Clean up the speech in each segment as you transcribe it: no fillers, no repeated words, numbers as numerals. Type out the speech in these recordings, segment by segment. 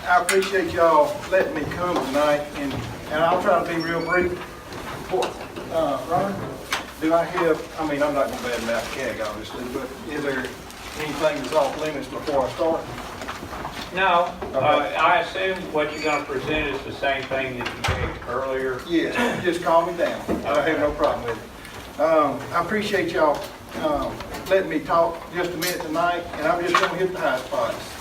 I appreciate y'all letting me come tonight, and I'll try to be real brief. Ron, do I have, I mean, I'm not going to badmouth CAG, obviously, but is there anything that's off limits before I start? No, Okay. I assume what you're going to present is the same thing that you did earlier. Yes, just calm me down. I have no problem with it. I appreciate y'all letting me talk just a minute tonight, and I'm just going to hit the high spots.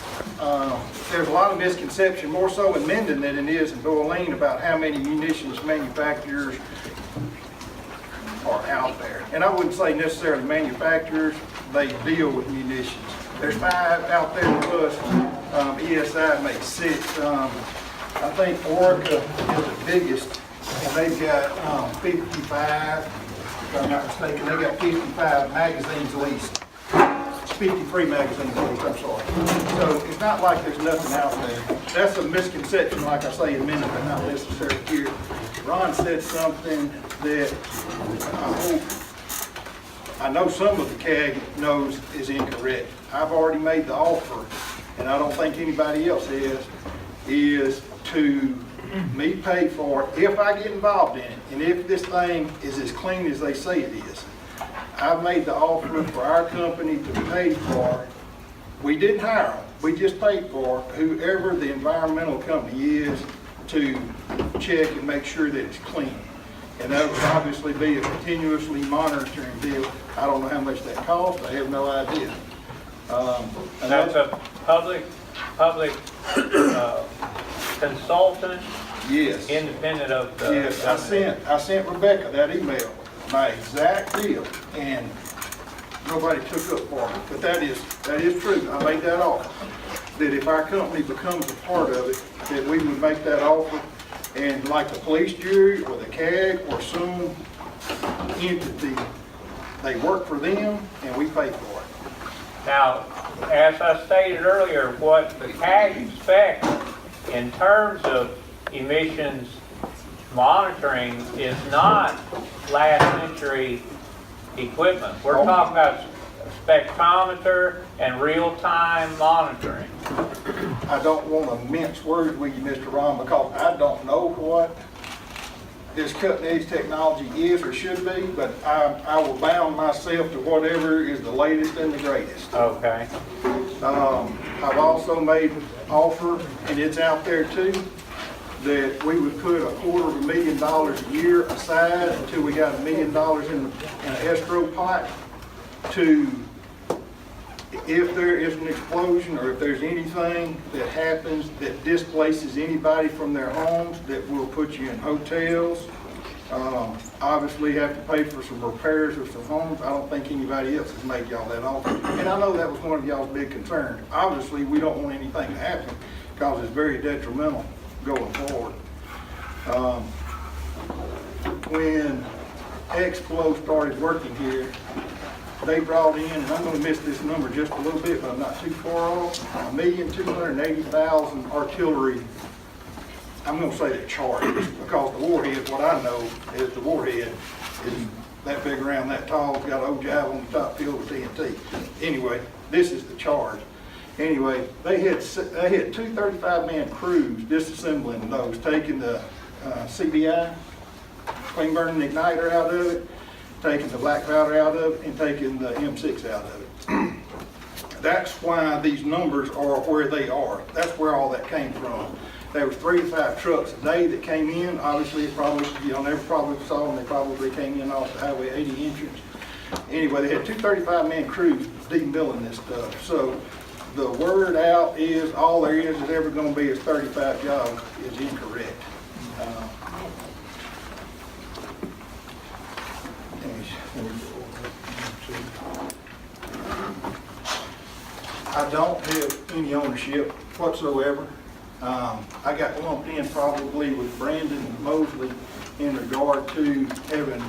There's a lot of misconception, more so in Minden than it is in Doyline, about how many munitions manufacturers are out there. And I wouldn't say necessarily manufacturers, they deal with munitions. There's 5 out there with us. ESI makes 6. I think Orica is the biggest, and they've got 55, if I'm not mistaken, they got 55 magazines leased. 53 magazines leased, I'm sorry. So it's not like there's nothing out there. That's a misconception, like I say, in Minden, but not necessarily here. Ron said something that I know some of the CAG knows is incorrect. I've already made the offer, and I don't think anybody else is to me pay for it if I get involved in it, and if this thing is as clean as they say it is. I've made the offer for our company to pay for, we didn't hire them, we just paid for whoever the environmental company is to check and make sure that it's clean. And that would obviously be a continuously monitoring deal. I don't know how much that costs, I have no idea. And that's a public consultant? Yes. Independent of the... Yes, I sent Rebecca that email, my exact deal, and nobody took up for me. But that is true. I made that offer, that if our company becomes a part of it, that we would make that offer, and like the police jury or the CAG or some entity, they work for them and we pay for it. Now, as I stated earlier, what the CAG expects in terms of emissions monitoring is not last century equipment. We're talking about spectrometer and real-time monitoring. I don't want to mince words with you, Mr. Ron, because I don't know what this cutting-edge technology is or should be, but I will bound myself to whatever is the latest and the greatest. Okay. I've also made an offer, and it's out there too, that we would put $250,000 a year aside until we got $1 million in an escrow pot to, if there is an explosion or if there's anything that happens that displaces anybody from their homes, that will put you in hotels. Obviously have to pay for some repairs of some homes. I don't think anybody else has made y'all that offer. And I know that was one of y'all's big concerns. Obviously, we don't want anything to happen because it's very detrimental going forward. When X-Flow started working here, they brought in, and I'm going to miss this number just a little bit, but I'm not too far off, 1,280,000 artillery. I'm going to say the charges, because the warhead, what I know is the warhead is that big around, that tall, got an old jive on the top filled with TNT. Anyway, this is the charge. Anyway, they had 2 35-man crews disassembling those, taking the CBI, clean burning igniter, out of it, taking the black powder out of it, and taking the M6 out of it. That's why these numbers are where they are. That's where all that came from. There was 3 to 5 trucks a day that came in. Obviously, it probably, they probably saw them. They probably came in off the Highway 80 entrance. Anyway, they had 2 35-man crews demilling this stuff. So the word out is all there is ever going to be is 35 jobs is incorrect. I don't have any ownership whatsoever. I got lumped in probably with Brandon Mosley in regard to having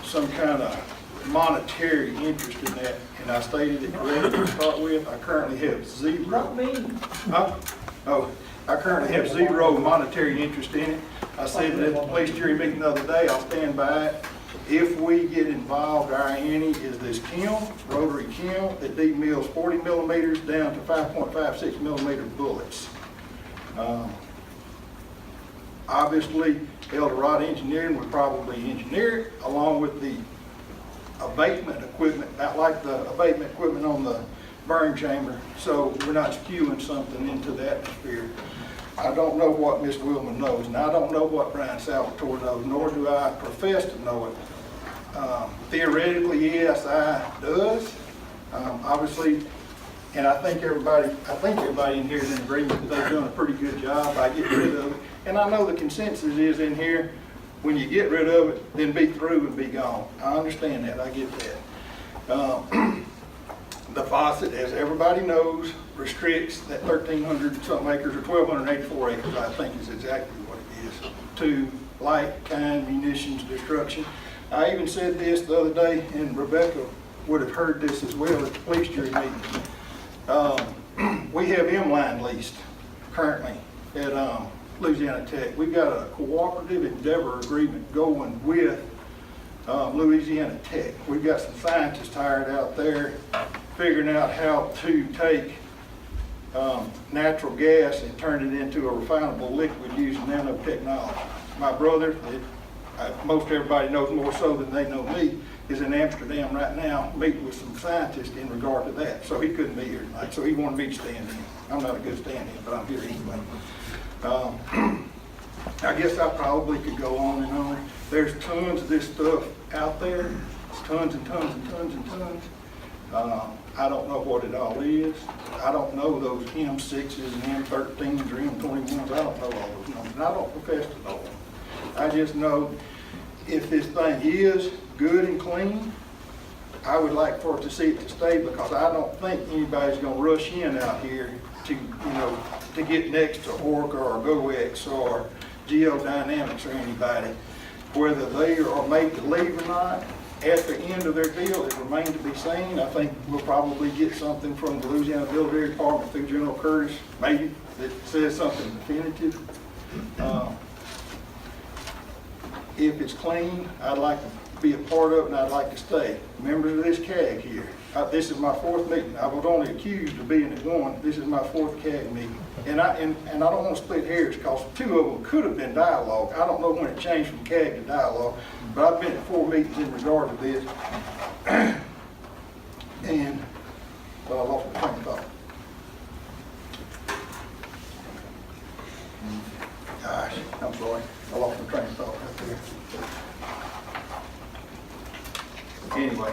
some kind of monetary interest in that, and I stated it correctly to start with. I currently have zero. Not me. I currently have zero monetary interest in it. I said it at the police jury meeting the other day. I'll stand by it. If we get involved, our ante is this kiln, rotary kiln, that demills 40 millimeters down to 5.56 millimeter bullets. Obviously, Eldorado Engineering would probably engineer it along with the abatement equipment, not like the abatement equipment on the burn chamber, so we're not spewing something into the atmosphere. I don't know what Ms. Willman knows, and I don't know what Brian Salvatore knows, nor do I profess to know it. Theoretically, ESI does. Obviously, and I think everybody in here is in agreement that they've done a pretty good job by getting rid of it. And I know the consensus is in here, when you get rid of it, then be through and be gone. I understand that, I get that. The faucet, as everybody knows, restricts that 1,300 something acres, or 1,284 acres, I think is exactly what it is, to light, kind, munitions, destruction. I even said this the other day, and Rebecca would have heard this as well at the police jury meeting. We have M-Line leased currently at Louisiana Tech. We've got a cooperative endeavor agreement going with Louisiana Tech. We've got some scientists hired out there figuring out how to take natural gas and turn it into a refinable liquid using nanotechnology. My brother, most everybody knows more so than they know me, is in Amsterdam right now meeting with some scientists in regard to that. So he couldn't be here tonight, so he wanted me to stand in. I'm not a good stand-in, but I'm here anyway. I guess I probably could go on and on. There's tons of this stuff out there, tons and tons and tons and tons. I don't know what it all is. I don't know those M6s and M13s or M21s. I don't know all those numbers. And I don't profess to know them. I just know if this thing is good and clean, I would like for it to see it to stay, because I don't think anybody's going to rush in out here to, to get next to Orca or GoX or Geodynamics or anybody. Whether they are made to leave or not, at the end of their deal, it remains to be seen. I think we'll probably get something from the Louisiana Military Department through General Curtis, maybe, that says something definitive. If it's clean, I'd like to be a part of it, and I'd like to stay. Members of this CAG here, this is my 4th meeting. I was only accused of being at 1. This is my 4th CAG meeting. And I don't want to split hairs, because 2 of them could have been dialogue. I don't know when it changed from CAG to dialogue, but I've been at 4 meetings in regard to this. And, but I lost my train of thought. Gosh, I'm sorry. I lost my train of thought right there. Anyway,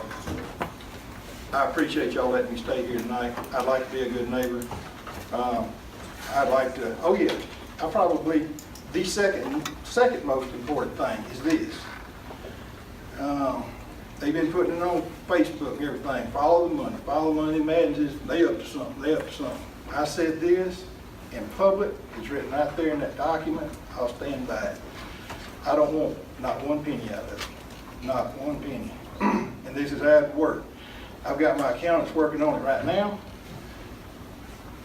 I appreciate y'all letting me stay here tonight. I'd like to be a good neighbor. I'd like to, oh yeah, I probably, the second most important thing is this. They've been putting it on Facebook and everything. Follow the money. Madden, they up to something. I said this in public. It's written right there in that document. I'll stand by it. I don't want not one penny out of it. Not one penny. And this is how it works. I've got my accountants working on it right now.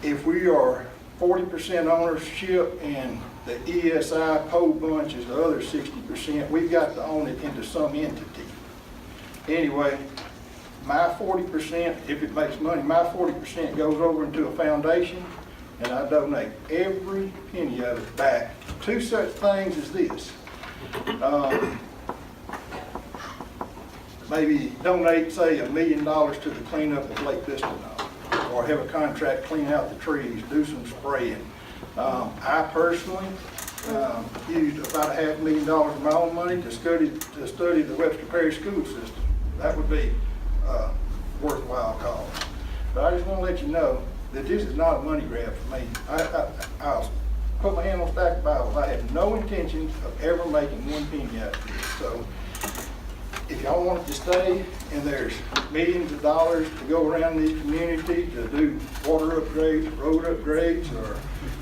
If we are 40% ownership and the ESI pole bunch is the other 60%, we've got to own it into some entity. Anyway, my 40%, if it makes money, my 40% goes over into a foundation, and I donate every penny of it back to such things as this. Maybe donate, say, $1 million to the cleanup of Lake Vista, or have a contract clean out the trees, do some spraying. I personally used about $500,000 of my own money to study the Webster Parish school system. That would be a worthwhile cause. But I just want to let you know that this is not a money grab for me. I'll put my hand on stack of Bibles. I have no intentions of ever making one penny out of this. So if y'all want it to stay, and there's millions of dollars to go around the community to do water upgrades, road upgrades, or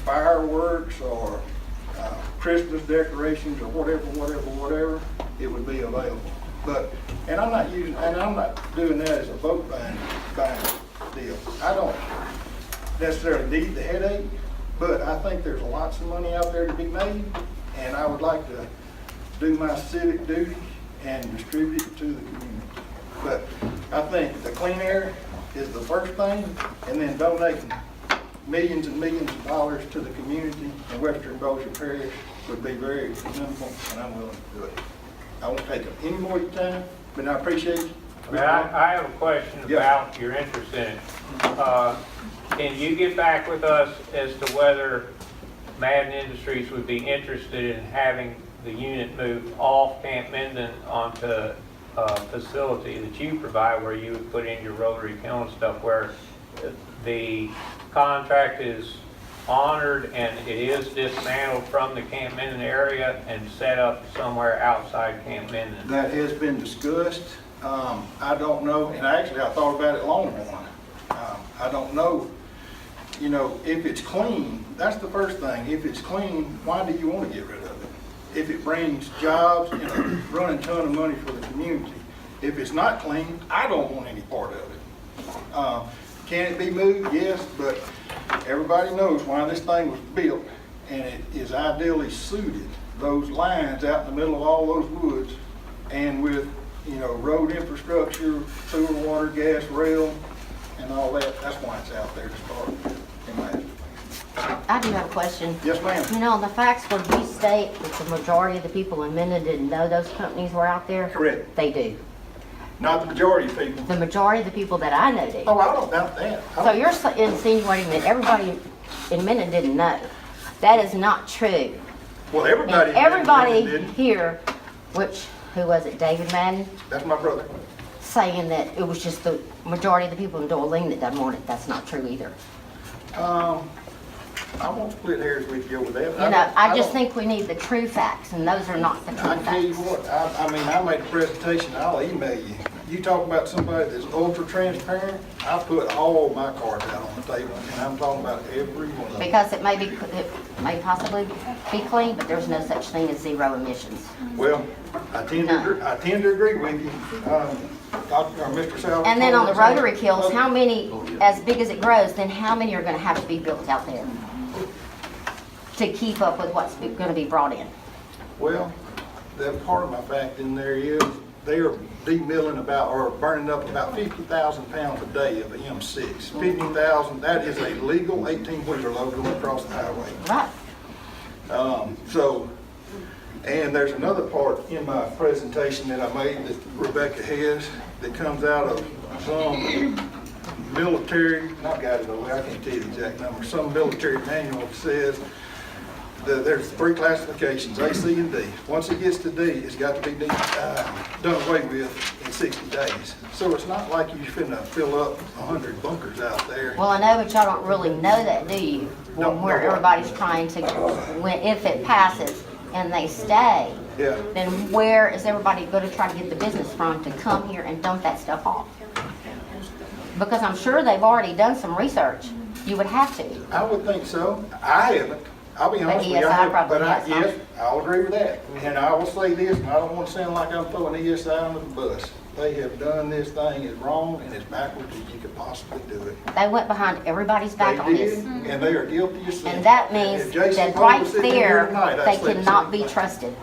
fireworks, or Christmas decorations, or whatever, it would be available. But, and I'm not doing that as a vote buying deal. I don't necessarily need the headache, but I think there's lots of money out there to be made, and I would like to do my civic duty and distribute it to the community. But I think the clean air is the first thing, and then donating millions and millions of dollars to the community in Western Bossier Parish would be very minimal, and I'm willing to do it. I won't take up any more of your time, but I appreciate it. I have a question Yes. about your interest in it. Can you get back with us as to whether Madden Industries would be interested in having the unit moved off Camp Minden onto a facility that you provide where you would put in your rotary kiln and stuff, where the contract is honored and it is dismantled from the Camp Minden area and set up somewhere outside Camp Minden? That has been discussed. I don't know, and actually I thought about it long one. I don't know, you know, if it's clean, that's the first thing. If it's clean, why do you want to get rid of it? If it brings jobs, you know, running a ton of money for the community. If it's not clean, I don't want any part of it. Can it be moved? Yes, but everybody knows why this thing was built, and it is ideally suited. Those lines out in the middle of all those woods, and with, you know, road infrastructure, sewer, water, gas, rail, and all that, that's why it's out there to start with, in my estimation. I do have a question. Yes, ma'am. You know, the facts where you state that the majority of the people in Minden didn't know those companies were out there? Correct. They do. Not the majority of people. The majority of the people that I know do. Oh, I don't doubt that. So you're insinuating that everybody in Minden didn't know. That is not true. Well, everybody. And everybody didn't. here, who was it, David Madden, That's my brother. saying that it was just the majority of the people in Doyline that doesn't want it. That's not true either. I won't split hairs with you over that. You know, I just don't- think we need the true facts, and those are not the I true can tell you facts. what, I mean, I made a presentation, I'll email you. You talk about somebody that's ultra transparent, I put all my cards out on the table, and I'm talking about every one of them. Because it may possibly be clean, but there's no such thing as zero emissions. Well, I tend to agree with you, Dr. or Mr. Salvatore. And then on the rotary kilns, how many, as big as it grows, then how many are gonna have to be built out there to keep up with what's gonna be brought in? Well, that part of my fact in there is they are demilling about, or burning up about 50,000 pounds a day of M6. 50,000, that is a legal 18-wheeler load going across the highway. Right. And there's another part in my presentation that I made that Rebecca has that comes out of some military, not got it over, I can't tell you the exact number, some military manual that says that there's 3 classifications, A, C, and D. Once it gets to D, it's got to be done away with in 60 days. So it's not like you're finna fill up 100 bunkers out there. Well, I know, but y'all don't really know that, do you? No, Where no. everybody's trying to, if it passes and they stay, Yeah. then where is everybody gonna try to get the business from to come here and dump that stuff off? Because I'm sure they've already done some research. You would have to. I would think so. I haven't. I'll be honest with you. I ESI haven't, probably but has, huh? yes, I'll agree with that. And I will say this, and I don't want to sound like I'm throwing ESI under the bus. They have done this thing as wrong and as backwards as you could possibly do it. They went behind everybody's back on They this. did, and they are guilty of sin. And that means If Jason that Cole right was sitting here there, tonight, I'd they say the cannot same be thing. trusted.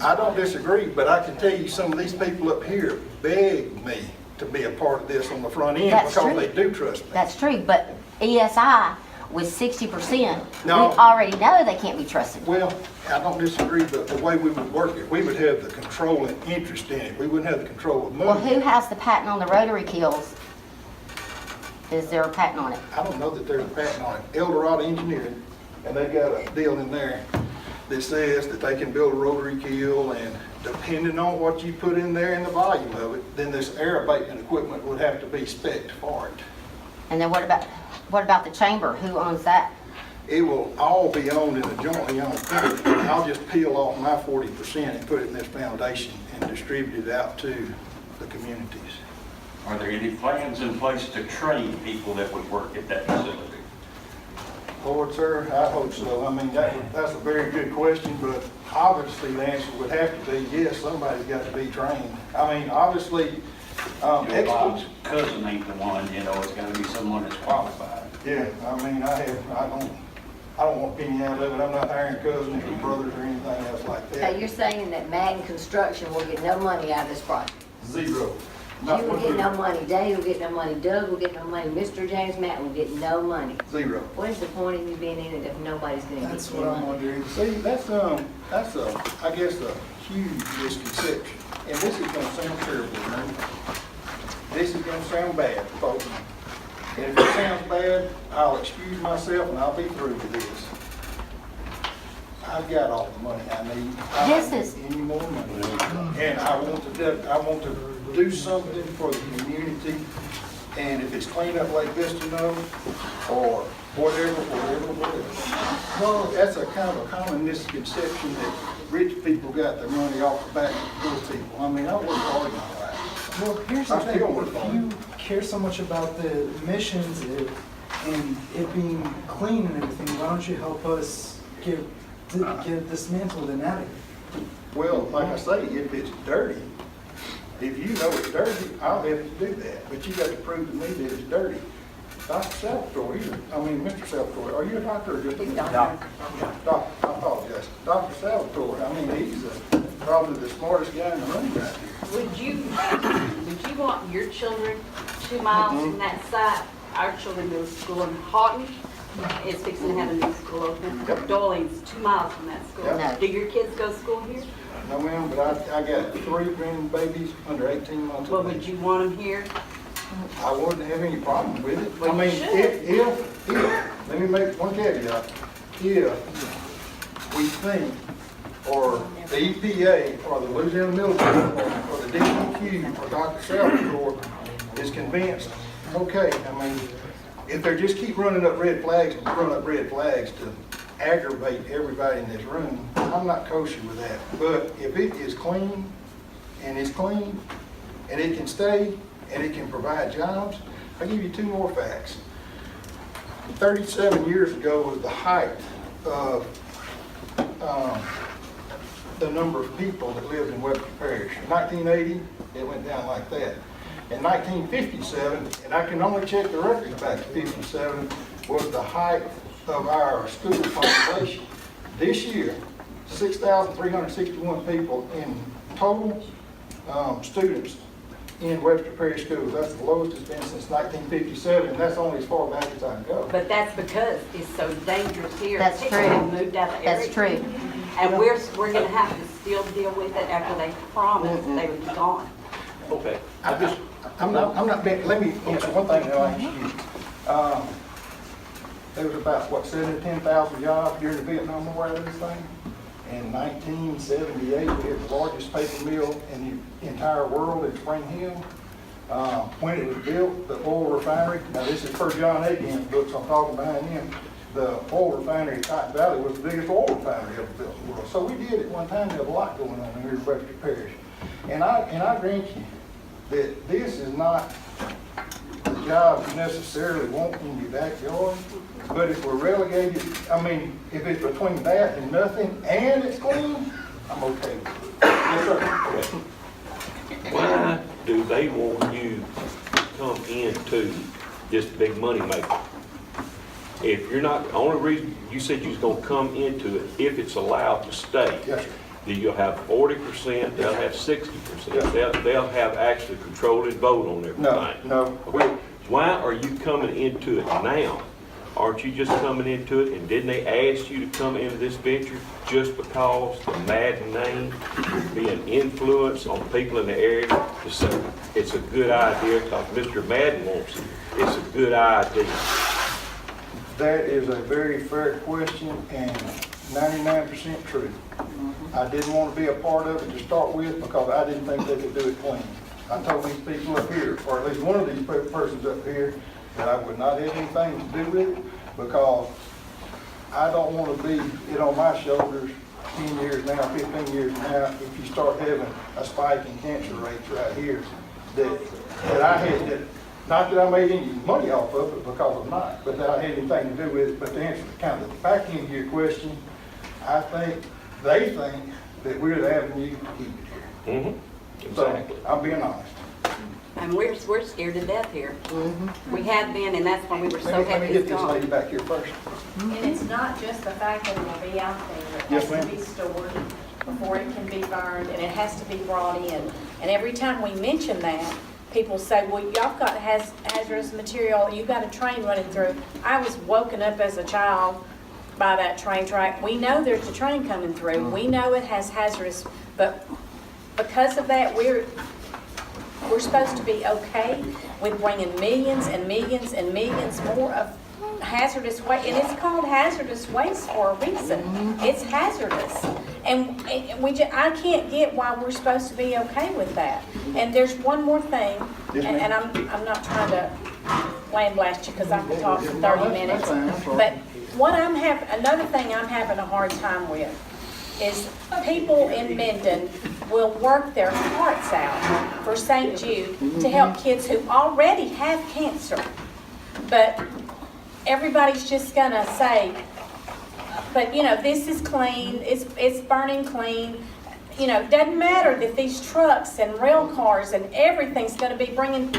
I don't disagree, but I can tell you some of these people up here begged me to be a part of this on the front end That's because true. they do trust me. That's true, but ESI with 60%, we No. already know they can't be trusted. Well, I don't disagree, but the way we would work it, we would have the control and interest in it. We wouldn't have the control of money. Well, who has the patent on the rotary kilns? Is there a patent on it? I don't know that there's a patent on it. Eldorado Engineering, and they got a deal in there that says that they can build a rotary kiln, and depending on what you put in there and the volume of it, then this air abatement equipment would have to be spec'd for it. And then what about the chamber? Who owns that? It will all be owned in a jointly owned company. I'll just peel off my 40% and put it in this foundation and distribute it out to the communities. Are there any plans in place to train people that would work at that facility? Lord, sir, I hope so. I mean, that's a very good question, but obviously the answer would have to be yes, somebody's got to be trained. I mean, obviously, Your experts. Bob's cousin ain't the one, you know, it's gotta be someone that's qualified. Yeah, I mean, I don't want any out of it. I'm not hiring cousins or brothers or anything else like So that. you're saying that Madden Construction will get no money out of this project? Zero. Not You will one get no bit. money, Dave will get no money, Doug will get no money, Mr. James Matt will get no money. Zero. What is the point of you being in it if nobody's gonna get That's any what I'm money? wondering. See, that's I guess a huge misconception. And this is gonna sound terrible, man. This is gonna sound bad, folks. And if it sounds bad, I'll excuse myself and I'll be through with this. I've got all the money I need. I This don't is- need any more money. And I want to do something for the community. And if it's clean up like this, or whatever. Well, that's a kind of a common misconception that rich people got their money off the back of poor people. I mean, I work hard in my life. Well, here's the I thing, still work if on you care so much about the missions and it being clean and everything, why don't you help us get dismantled and out of here? Well, like I say, if it's dirty, if you know it's dirty, I'll have to do that. But you got to prove to me that it's dirty. Dr. Salvatore, Mr. Salvatore, are you a doctor or just a No. Doctor, I apologize. Dr. Salvatore, he's probably the smartest guy in the room right here. Would you want your children 2 miles from that site? Our children go to school in Houghton. It's fixing to have a new school open. Yep. Doyline's 2 miles from that school. Yep. Do your kids go to school here? No, ma'am, but I got 3 grandbabies under 18 months Well, of would age. you want them here? I wouldn't have any problem with it. Well, you should. If, let me make one caveat. If we think, or the EPA, or the Louisiana Military Department, or the DEQ, or Dr. Salvatore is convinced, okay, if they just keep running up red flags to aggravate everybody in this room, I'm not kosher with that. But if it is clean, and it's clean, and it can stay, and it can provide jobs, I'll give you 2 more facts. 37 years ago was the height of the number of people that lived in Webster Parish. In 1980, it went down like that. In 1957, and I can only check the records back to 57, was the height of our school population. This year, 6,361 people in total students in Webster Parish schools. That's the lowest it's been since 1957, and that's only as far back as I can go. But that's because it's so dangerous here. That's People true. have moved out the area. That's true. And we're gonna have to still deal with it after they promised they would be gone. Okay. I'm not being, let me answer one thing now, there was about, 7,000 to 10,000 jobs during the Vietnam War out of this thing. In 1978, we had the largest paper mill in the entire world in Spring Hill. When it was built, the oil refinery, now this is per John Agin's books, I'm talking behind him, the oil refinery at Cotton Valley was the biggest oil refinery ever built in the world. So we did at one time have a lot going on here in Webster Parish. And I grant you that this is not the job you necessarily want in your backyard, but if we're relegated, if it's between that and nothing, and it's clean, I'm okay with it. Yes, sir. Why do they want you to come into this big money maker? If you're not, the only reason, you said you was gonna come into it if it's allowed to stay. Yes, sir. Then you'll have 40%, they'll have 60%. Yeah. They'll have actually control and vote on everything. No. Okay. Why are you coming into it now? Aren't you just coming into it, and didn't they ask you to come into this venture just because the Madden name be an influence on people in the area to say it's a good idea because Mr. Madden wants it? It's a good idea. That is a very fair question and 99% true. I didn't want to be a part of it to start with because I didn't think they could do it clean. I told these people up here, or at least one of these persons up here, that I would not have anything to do with it because I don't want to be it on my shoulders 10 years now, 15 years now, if you start having a spike in cancer rates right here, that I had, not that I made any money off of it because I'm not, but that I had anything to do with it. But to answer kind of the back end of your question, I think they think that we're the avenue to keep it here. Mm-hmm. So, Exactly. I'm being honest. And we're scared to death here. We have been, and that's why we were so Let happy me get it's this lady gone. back here first. And it's not just the fact that it will be out there, it Yes, has to ma'am. be stored before it can be burned, and it has to be brought in. And every time we mention that, people say, well, y'all got hazardous material, you got a train running through. I was woken up as a child by that train track. We know there's a train coming through. We know it has hazardous, but because of that, we're supposed to be okay with bringing millions and millions and millions more of hazardous waste, and it's called hazardous waste for a reason. It's hazardous, and I can't get why we're supposed to be okay with that. And there's one more thing, and I'm not trying to land blast you because I can talk for 30 minutes, but another thing I'm having a hard time with is people in Minden will work their hearts out for St. Jude to help kids who already have cancer. But everybody's just gonna say, but this is clean, it's burning clean. Doesn't matter that these trucks and rail cars and everything's gonna be bringing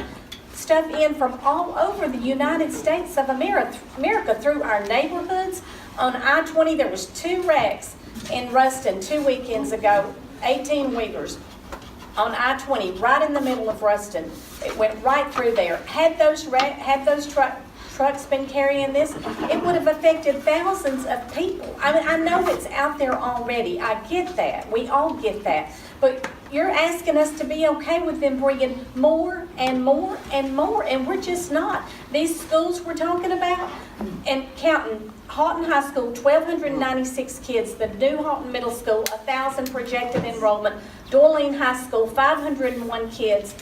stuff in from all over the United States of America through our neighborhoods. On I-20, there was 2 wrecks in Ruston 2 weekends ago, 18-wheelers on I-20, right in the middle of Ruston. It went right through there. Had those trucks been carrying this, it would have affected thousands of people. I know it's out there already. I get that. We all get that. But you're asking us to be okay with them bringing more and more and more, and we're just not. These schools we're talking about, and counting Houghton High School, 1,296 kids, the new Houghton Middle School, 1,000 projected enrollment, Doyline High School, 501 kids,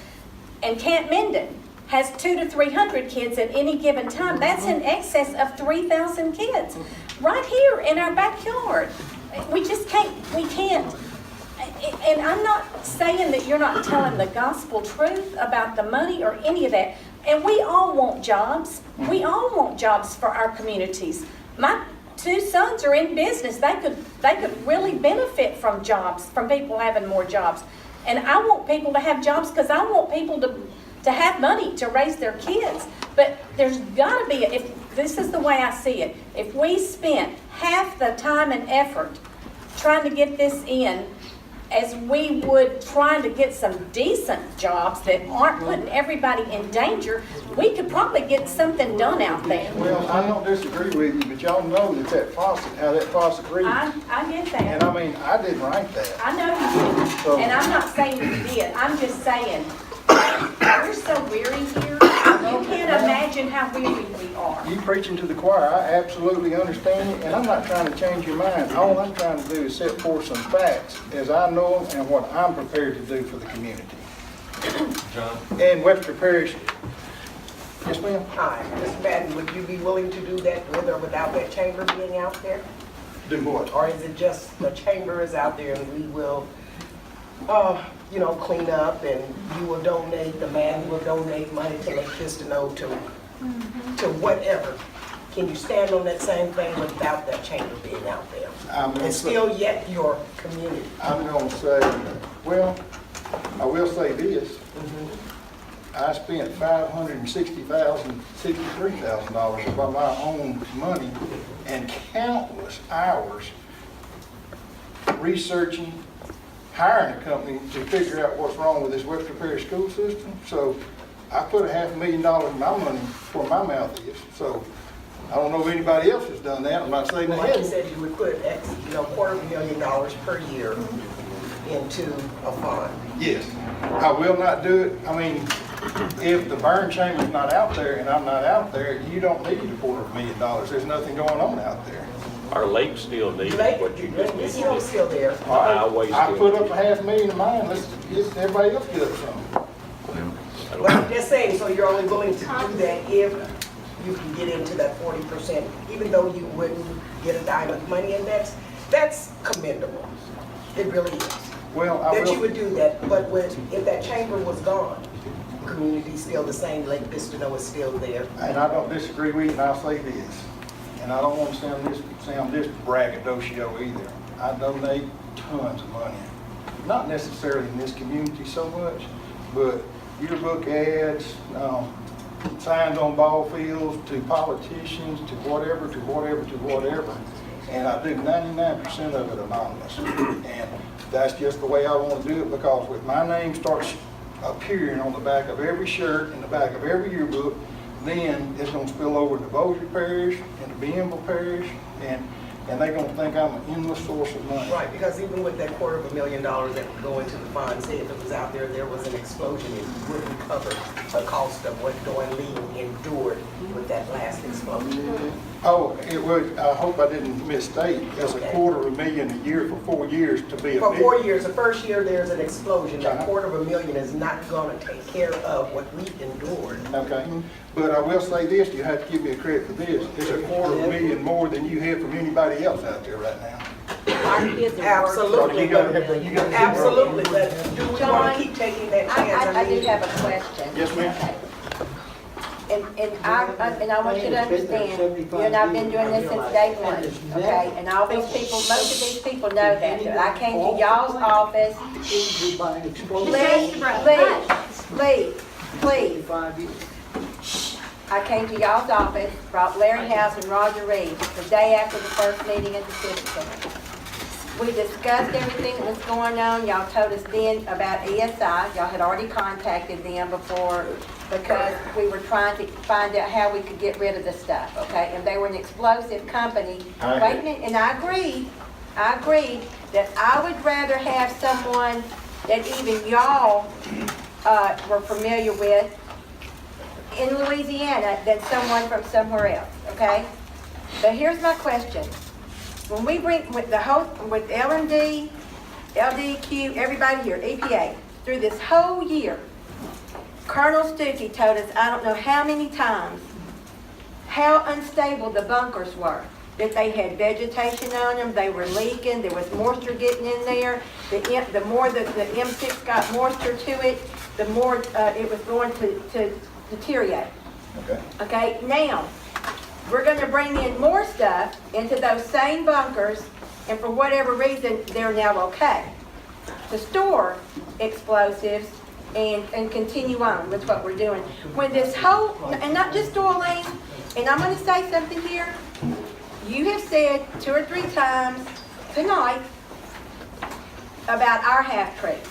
and Camp Minden has 200 to 300 kids at any given time. That's in excess of 3,000 kids right here in our backyard. We can't. And I'm not saying that you're not telling the gospel truth about the money or any of that. And we all want jobs. We all want jobs for our communities. My 2 sons are in business. They could really benefit from jobs, from people having more jobs. And I want people to have jobs because I want people to have money to raise their kids. But there's got to be, if this is the way I see it, if we spent half the time and effort trying to get this in as we would trying to get some decent jobs that aren't putting everybody in danger, we could probably get something done out there. Well, I don't disagree with you, but y'all know that faucet, how that faucet reads. I get that. And I didn't write that. I know you did, So- and I'm not saying you did. I'm just saying, we're so weary here. You can't imagine how weary we are. You preaching to the choir, I absolutely understand you, and I'm not trying to change your mind. All I'm trying to do is set forth some facts as I know them and what I'm prepared to do for the community. John? And Webster Parish, yes ma'am? Hi, Ms. Madden, would you be willing to do that with or without that chamber being out there? Do what? Or is it just the chamber is out there and we will, clean up and you will donate, the man will donate money to Lake Pistino to whatever? Can you stand on that same thing without that chamber being out there? And still yet your community? I'm going to say, well, I will say this. I spent $560,000, $63,000 of my own money and countless hours researching, hiring a company to figure out what's wrong with this Webster Parish school system. So I put $500,000 of my money where my mouth is. So I don't know if anybody else has done that. I'm not saying they Like you haven't. said, you would put $250,000 per year into a fund. Yes, I will not do it. I mean, if the burn chamber's not out there and I'm not out there, you don't need $250,000. There's nothing going on out there. Our lake still needs Lake, what you just it's mentioned. still there. All right, Highway I still put up needs. $500,000 of mine. Let's everybody else get up some. But I'm just saying, so you're only willing to do that if you can get into that 40%, even though you wouldn't get a dime of money, and that's commendable. It really is. Well, I That you will. would do that, but if that chamber was gone, the community's still the same, Lake Pistino is still there. And I don't disagree with you, and I'll say this, and I don't want to sound this braggadocio either. I donate tons of money, not necessarily in this community so much, but yearbook ads, signs on ball fields, to politicians, to whatever. And I do 99% of it anonymous. And that's just the way I want to do it, because if my name starts appearing on the back of every shirt and the back of every yearbook, then it's gonna spill over into Bossier Parish, into Bienville Parish, and they're gonna think I'm an endless source of money. Right, because even with that $250,000 that would go into the fund, say if it was out there, there was an explosion, it wouldn't cover the cost of what Doyline endured with that last explosion. Oh, it would, I hope I didn't misstate, it's Okay. $250,000 a year for 4 years to be a For big. 4 years, the first year there's an explosion, that Uh-huh. $250,000 is not gonna take care of what we endured. Okay, but I will say this, you have to give me a credit for this, it's $250,000 more than you have from anybody else out there right now. Our kids are Absolutely, You gotta- you gotta- absolutely, but do we wanna John, keep taking that chance? I do have a question. Yes, ma'am. And I want you to understand, you and I've been doing this since day one, okay? And all these people, most of these people know that. But I came to y'all's office, please. I came to y'all's office, brought Larry House and Roger Reed the day after the first meeting at the Civic Center. We discussed everything that was going on. Y'all told us then about ESI. Y'all had already contacted them before because we were trying to find out how we could get rid of the stuff, okay? And they were an explosive company. I Wait a minute, and I agreed that I would rather have someone that even y'all were familiar with in Louisiana than someone from somewhere else, okay? But here's my question. When we bring, with L&D, LDQ, everybody here, EPA, through this whole year, Colonel Stuckey told us, I don't know how many times, how unstable the bunkers were. That they had vegetation on them, they were leaking, there was moisture getting in there. The more the M6 got moisture to it, the more it was going to deteriorate. Okay. Okay, now, we're going to bring in more stuff into those same bunkers, and for whatever reason, they're now okay to store explosives and continue on with what we're doing. When this whole, and not just Doyline, and I'm going to say something here, you have said 2 or 3 times tonight about our half-truths.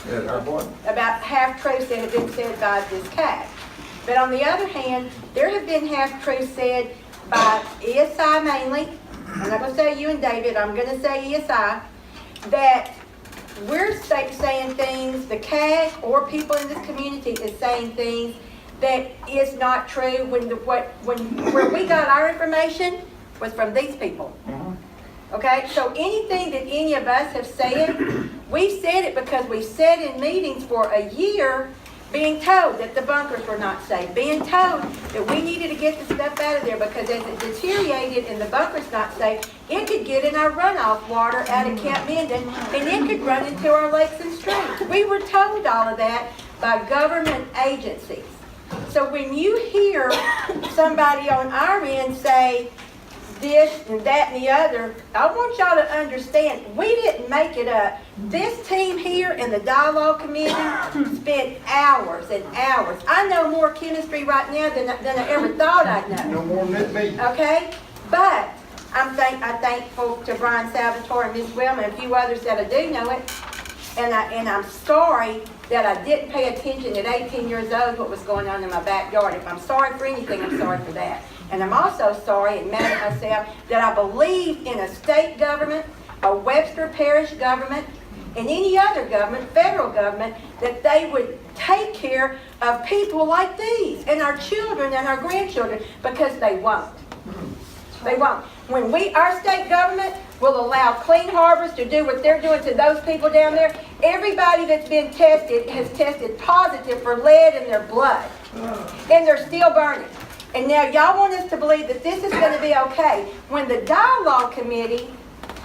Yeah, our boy. About half-truths that have been said by this CAG. But on the other hand, there have been half-truths said by ESI mainly, I'm not going to say you and David, I'm going to say ESI, that we're saying things, the CAG or people in this community is saying things that is not true where we got our information was from these people. Okay, so anything that any of us have said, we've said it because we've said in meetings for a year, being told that the bunkers were not safe, being told that we needed to get the stuff out of there because as it deteriorated and the bunker's not safe, it could get in our runoff water out of Camp Minden and it could run into our lakes and streams. We were told all of that by government agencies. So when you hear somebody on our end say this and that and the other, I want y'all to understand, we didn't make it up. This team here in the dialogue committee spent hours and hours. I know more chemistry right now than I ever thought I'd know. No more than me. Okay? But I'm thankful to Brian Salvatore and Ms. Wellman and a few others that I do know it. And I'm sorry that I didn't pay attention at 18 years old what was going on in my backyard. If I'm sorry for anything, I'm sorry for that. And I'm also sorry and mad at myself that I believe in a state government, a Webster Parish government, and any other government, federal government, that they would take care of people like these and our children and our grandchildren, because they won't. They won't. When our state government will allow Clean Harbors to do what they're doing to those people down there, everybody that's been tested has tested positive for lead in their blood. And they're still burning. And now y'all want us to believe that this is going to be okay. When the dialogue committee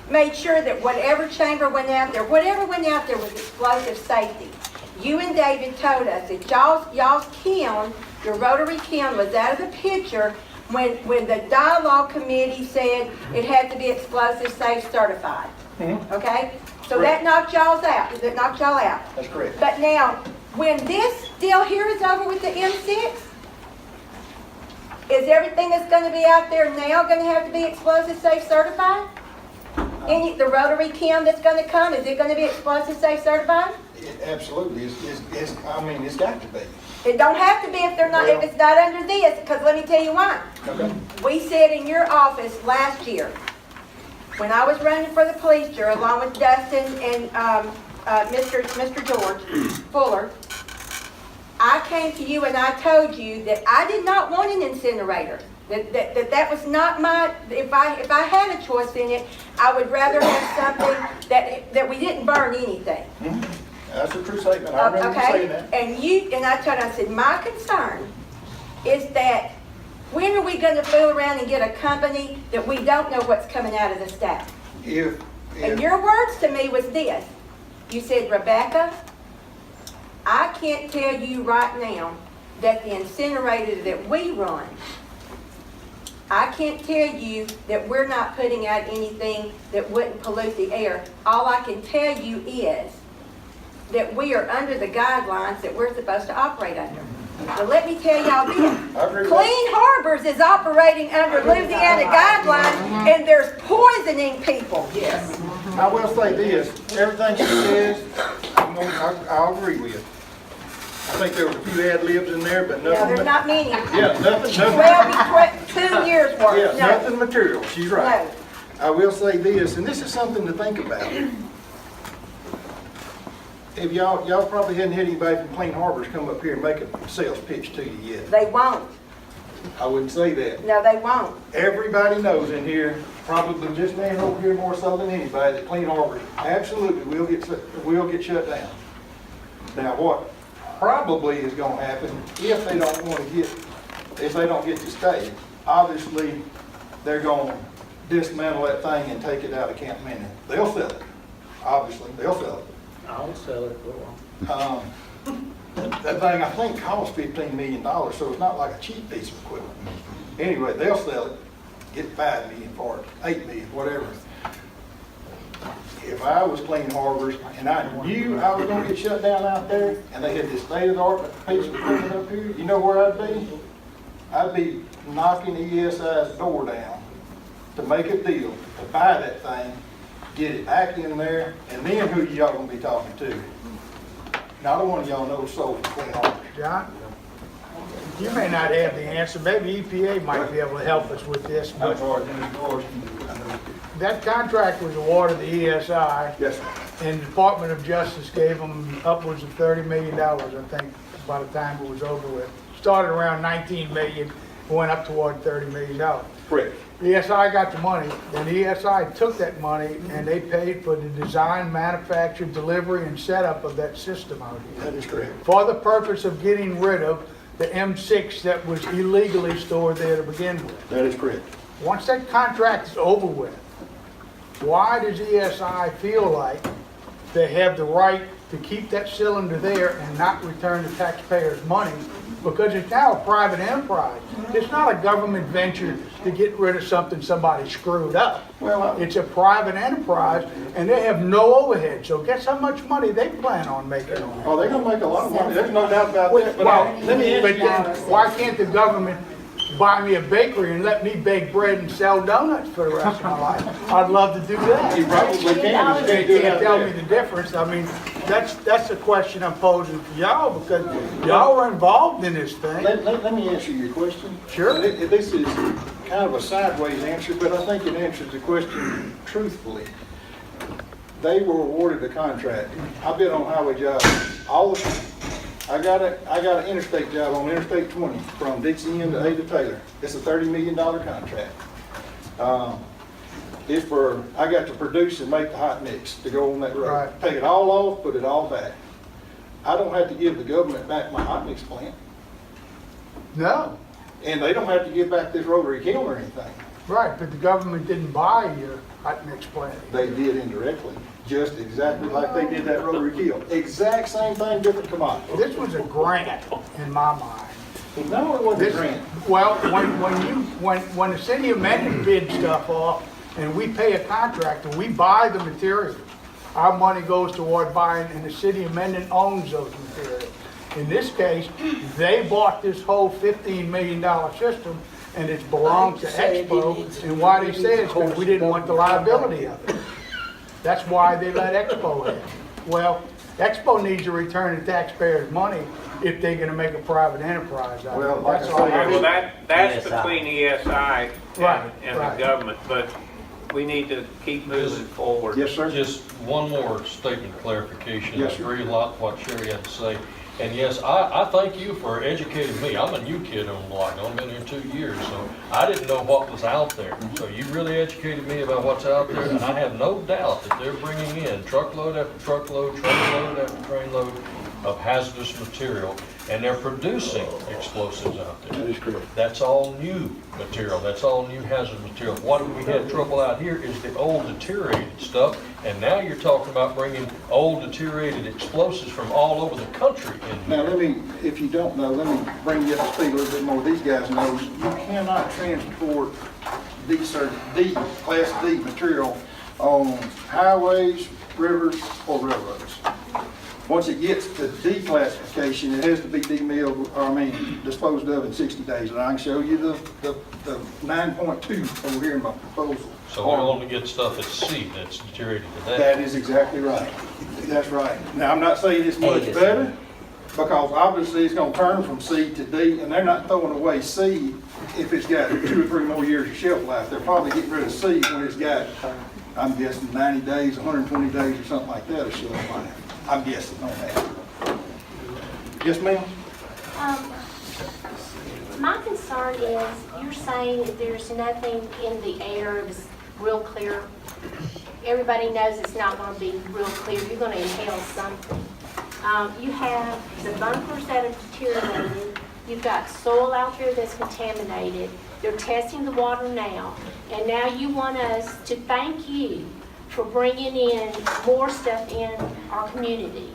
made sure that whatever chamber went out there, whatever went out there was explosive safety. You and David told us that y'all's kiln, your rotary kiln, was out of the picture when the dialogue committee said it had to be explosive safe certified. Okay? So that knocked y'all out. That knocked y'all out. That's correct. But now, when this deal here is over with the M6, is everything that's going to be out there now going to have to be explosive safe certified? the rotary kiln that's gonna come, is it gonna be explosive safe certified? It absolutely I mean, it's got to be. It don't have to be if they're not, if it's not under this, because let me tell you why. Okay. We said in your office last year, when I was running for the police bureau, along with Dustin and Mr. George Fuller, I came to you and I told you that I did not want an incinerator. That was not my, if I had a choice in it, I would rather have something that we didn't burn anything. That's a true statement. I remember you saying that. And I told her, I said, my concern is that when are we gonna fool around and get a company that we don't know what's coming out of the stack? And your words to me was this. You said, Rebecca, I can't tell you right now that the incinerator that we run, I can't tell you that we're not putting out anything that wouldn't pollute the air. All I can tell you is that we are under the guidelines that we're supposed to operate under. Now let me tell y'all this. Clean Harbors is operating under Louisiana guidelines and there's poisoning people. Yes. I will say this, everything she says, I'll agree with. I think there was a few ad libs in there, but nothing. Yeah, there's not many. Yeah, nothing. 2 years worth. Yeah, No. nothing material, she's right. No. I will say this, and this is something to think about. If y'all probably hadn't had anybody from Clean Harbors come up here and make a sales pitch to you yet. They won't. I wouldn't say that. No, they won't. Everybody knows in here, probably this man over here more so than anybody, that Clean Harbors absolutely will get shut down. Now, what probably is going to happen if they don't get to stay, obviously they're going to dismantle that thing and take it out of Camp Minden. They'll sell it. Obviously, they'll sell it. I'll sell it for That thing, I think, cost $15 million, so it's not like a cheap piece of equipment. Anyway, they'll sell it, get $5 million for it, $8 million, whatever. If I was Clean Harbors and I knew I was gonna get shut down out there and they had this state-of-the-art piece of equipment up here, you know where I'd be? I'd be knocking ESI's door down to make a deal, to buy that thing, get it back in there, and then who y'all gonna be talking to? Not one of y'all knows sold Clean Harbors. John, you may not have the answer. Maybe EPA might be able to help us with this. But that contract was awarded to ESI. Yes, sir. And the Department of Justice gave them upwards of $30 million, I think, by the time it was over with. Started around 19 million, went up toward $30 million. Correct. ESI got the money, then ESI took that money and they paid for the design, manufacture, delivery, and setup of that system out here. That is correct. For the purpose of getting rid of the M6 that was illegally stored there to begin with. That is correct. Once that contract is over with, why does ESI feel like they have the right to keep that cylinder there and not return the taxpayers' money? Because it's now a private enterprise. It's not a government venture to get rid of something somebody screwed up. It's a private enterprise, and they have no overhead. So guess how much money they plan on making on it? Oh, they're gonna make a lot of money. There's no doubt about that. But Well, let me ask but you. then why can't the government buy me a bakery and let me bake bread and sell donuts for the rest of my life? I'd love to do that. You probably can. You just They can't do it can't out tell me there. the difference. I mean, that's the question I'm posing to y'all, because y'all were involved in this thing. Let me answer your question. Sure. This is kind of a sideways answer, but I think it answers the question truthfully. They were awarded a contract. I've been on highway jobs all the time. I got an interstate job on Interstate 20 from Dixie Inn to Ada Taylor. It's a $30 million contract. It's for, I got to produce and make the hot mix to go on that road. Right. Take it all off, put it all back. I don't have to give the government back my hot mix plant, No, and they don't have to give back this rotary kiln or anything. right, but the government didn't buy your hot mix plant. They did indirectly, just exactly like they did that rotary kiln. Exact same thing, different commodity. This was a grant in my mind. No, it wasn't a This, grant. well, when the city of Mendon bid stuff off and we pay a contractor, we buy the materials. Our money goes toward buying, and the city of Mendon owns those materials. In this case, they bought this whole $15 million system, and it belongs to Expo, and why they say it's because we didn't want the liability of it. That's why they let Expo in. Well, Expo needs to return the taxpayers' money if they're gonna make a private enterprise out Well, of it. like I That's all. say, Well, that's between ESI Right, and the right. government, but we need to keep moving forward. Yes, sir. Just one more statement of clarification. Yes, I sir. agree a lot with what Sherry had to say. And yes, I thank you for educating me. I'm a new kid on the block. I've only been here 2 years, so I didn't know what was out there. So you really educated me about what's out there, and I have no doubt that they're bringing in truckload after truckload, trainload after trainload of hazardous material, and they're producing explosives out there. That is correct. That's all new material, that's all new hazardous material. What we had trouble out here is the old deteriorated stuff, and now you're talking about bringing old deteriorated explosives from all over the country in Now, here. if you don't know, let me bring you up to speed a little bit more. These guys know you cannot transport Class D material on highways, rivers, or railroads. Once it gets to D classification, it has to be disposed of in 60 days. And I can show you the 9.2 over here in my proposal. So we only get stuff at C that's deteriorated today. That is exactly right. That's right. Now, I'm not saying it's much better, because obviously it's gonna turn from C to D, and they're not throwing away C if it's got 2 or 3 more years of shelf life. They're probably getting rid of C when it's got, I'm guessing, 90 days, 120 days, or something like that of shelf life. I'm guessing on that. Yes, ma'am? My concern is, you're saying that there's nothing in the air that's real clear. Everybody knows it's not going to be real clear. You're going to inhale something. You have the bunkers that are deteriorated. You've got soil out there that's contaminated. They're testing the water now. And now you want us to thank you for bringing in more stuff in our community.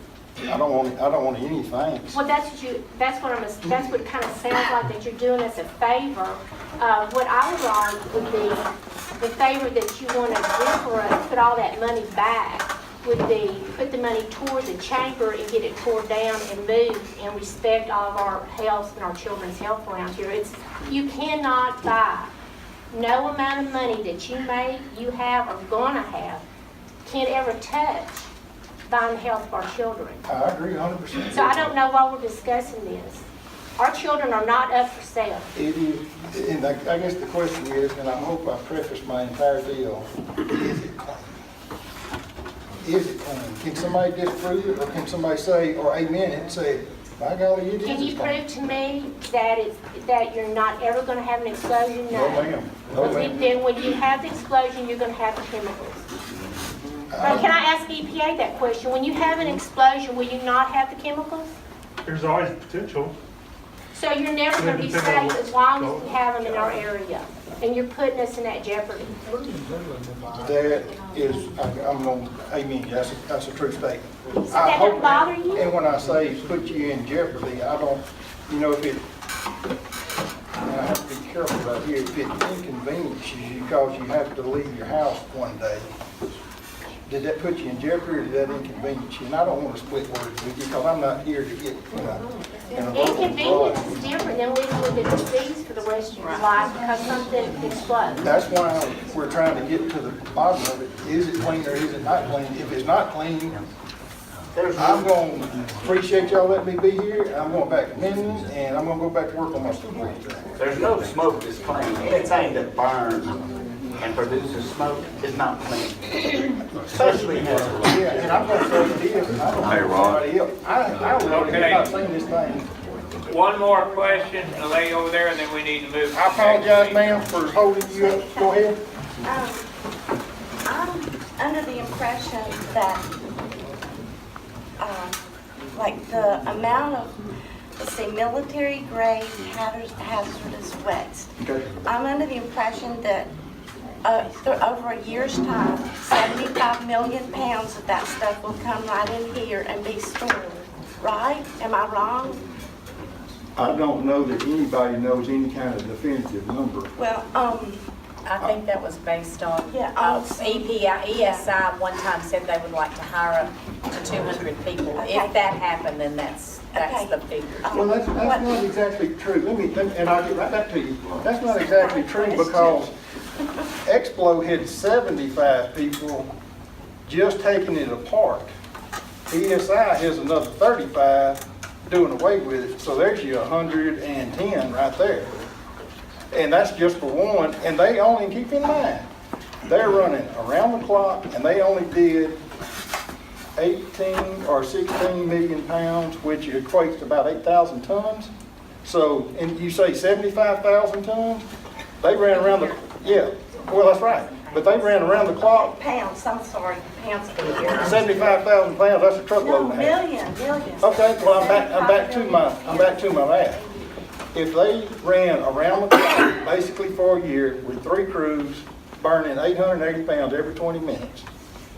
I don't want any thanks. Well, that's what it kind of sounds like, that you're doing us a favor. What I would like would be, the favor that you want to do for us, put all that money back, would be put the money toward the chamber and get it tore down and moved and respect all of our health and our children's health around here. You cannot buy, no amount of money that you make, you have, or gonna have, can't ever touch buying the health of our children. I agree 100%. So I don't know why we're discussing this. Our children are not up for sale. It is, and I guess the question is, and I hope I prefaced my entire deal, is it clean? Is it clean? Can somebody disprove it, or can somebody say, or amen it and say, by golly, it is Can you clean? prove to me that you're not ever gonna have an explosion? No, ma'am. No, But ma'am. then when you have the explosion, you're gonna have chemicals. Now, can I ask EPA that question? When you have an explosion, will you not have the chemicals? There's always potential. So you're never gonna be safe as long as we have them in our area, and you're putting us in that jeopardy. That is, I'm going, amen, that's a true statement. So that doesn't bother you? And when I say put you in jeopardy, I don't, if it, and I have to be careful right here, if it inconveniences you because you have to leave your house one day, did that put you in jeopardy, or did that inconvenience you? And I don't want to split words with you, because I'm not here to get, in a Inconvenience is different than living with a disease for the rest of your life because something explodes. That's why we're trying to get to the bottom of it. Is it clean or is it not clean? If it's not clean, I'm going to appreciate y'all letting me be here. I'm going back to Minden, and I'm going to go back to work on my supervision. There's no smoke that's clean. Anything that burns and produces smoke is not clean. Especially hazardous. Yeah, and I'm going to say it is, and I don't know anybody else. I really have not seen this thing. One more question, the lady over there, and then we need to move. I apologize, ma'am, for holding you up. Go ahead. I'm under the impression that, like the amount of, let's say, military grade hazardous waste. Okay. I'm under the impression that over a year's time, 75 million pounds of that stuff will come right in here and be stored, right? Am I wrong? I don't know that anybody knows any kind of definitive number. Well, I think that was based on, Yeah, ESI one time said they would like to hire up to 200 people. Okay. If that happened, then that's Okay. the figure. Well, that's not exactly true. And I'll get right back to you. That's not exactly true, because Explo had 75 people just taking it apart, ESI has another 35 doing away with it, so there's you 110 right there. And that's just for one, and they only, keep in mind, they're running around the clock, and they only did 18 or 16 million pounds, which equates to about 8,000 tons. So, and you say 75,000 tons? They ran around the, yeah, well, that's right. But they ran around the clock. Pounds, I'm sorry, pounds per year. 75,000 pounds, that's a truckload No, and a half. millions. Okay, well, I'm back to my math. If they ran around the clock, basically for a year, with 3 crews, burning 880 pounds every 20 minutes,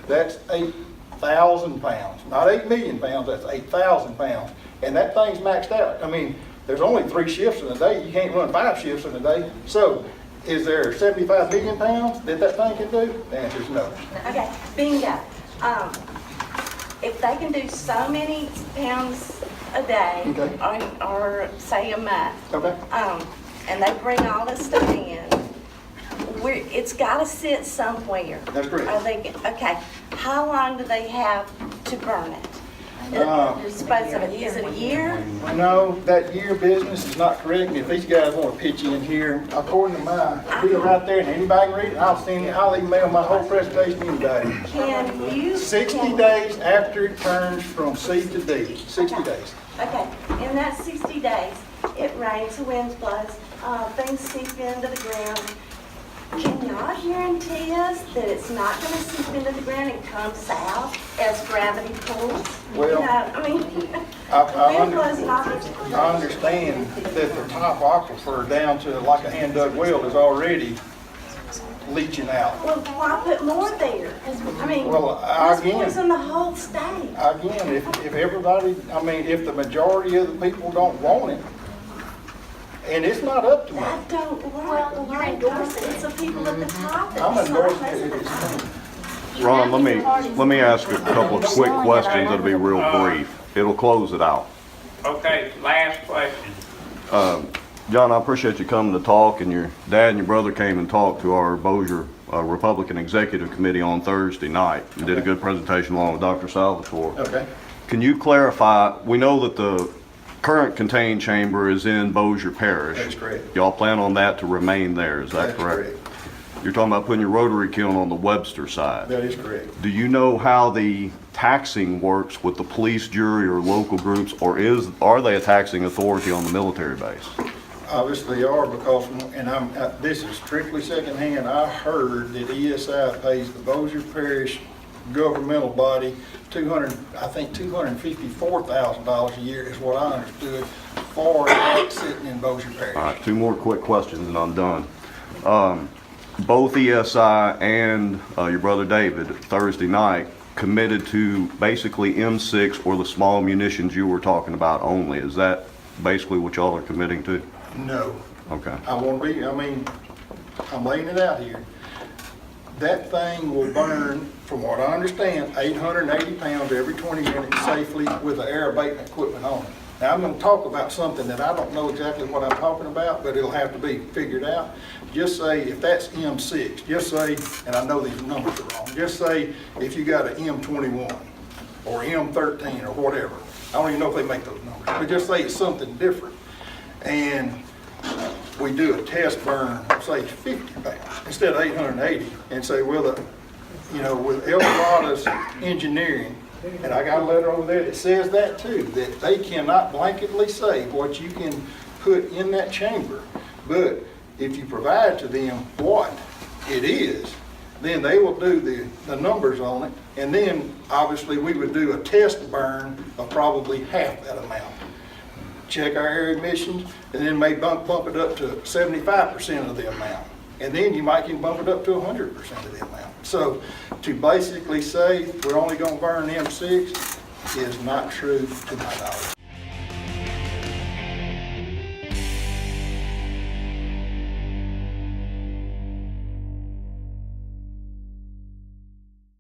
that's 8,000 pounds. Not 8 million pounds, that's 8,000 pounds. And that thing's maxed out. I mean, there's only 3 shifts in a day. You can't run 5 shifts in a day. So, is there 75 million pounds that thing can do? The answer is no. Okay, bingo. If they can do so many pounds a day, Okay. or say a month, Okay. and they bring all this stuff in, it's gotta sit somewhere. That's correct. Are they, okay, how long do they have to burn it? You're supposed to, is it a year? No, that year business is not correct. If these guys want to pitch in here, according to my bill right there, and anybody can read it, I'll email my whole presentation to anybody. Can you? 60 days after it turns from C to D, 60 days. Okay, in that 60 days, it rains, the wind blows, things seep into the ground. Can y'all guarantee us that it's not going to seep into the ground and come south as gravity pulls? Well, You know, I mean, I the wind blows not. understand that the top aquifer down to like a hand-dug well is already leaching out. Well, why put more there? I mean, Well, let's again- poison the whole state. Again, if everybody, I mean, if the majority of the people don't want it, and it's not up to me. That don't work. You're endorsing. It's the people at the top. I'm It's not endorsing us. it. Ron, let me ask a couple of quick questions that'll be real brief. It'll close it out. Okay, last question. John, I appreciate you coming to talk, and your dad and your brother came and talked to our Bossier Republican Executive Committee on Thursday night and did a good presentation along with Dr. Salvatore. Okay. Can you clarify, we know that the current contained chamber is in Bossier Parish. That's correct. Y'all plan on that to remain there, is that That's correct? You're talking about putting your rotary kiln on the Webster side. That is correct. Do you know how the taxing works with the police, jury, or local groups, or are they a taxing authority on the military base? Obviously they are, because, and this is strictly secondhand, I heard that ESI pays the Bossier Parish governmental body $254,000 a year is what I understood for that sitting in Bossier Parish. All right, 2 more quick questions and I'm done. Both ESI and your brother David Thursday night committed to basically M6 or the small munitions you were talking about only. Is that basically what y'all are committing to? No. Okay. I'm laying it out here. That thing will burn, from what I understand, 880 pounds every 20 minutes safely with the air abatement equipment on it. Now, I'm going to talk about something that I don't know exactly what I'm talking about, but it'll have to be figured out. Just say, if that's M6, just say, and I know these numbers are wrong, just say if you got an M21 or M13 or whatever. I don't even know if they make those numbers, but just say it's something different. And we do a test burn of, say, 50 pounds instead of 880, and say, well, with El Dorato's engineering, and I got a letter over there that says that too, that they cannot blanketly say what you can put in that chamber, but if you provide to them what it is, then they will do the numbers on it, and then obviously we would do a test burn of probably half that amount. Check our air emissions, and then may bump it up to 75% of the amount. And then you might can bump it up to 100% of the amount. So to basically say we're only going to burn M6 is not true to my knowledge.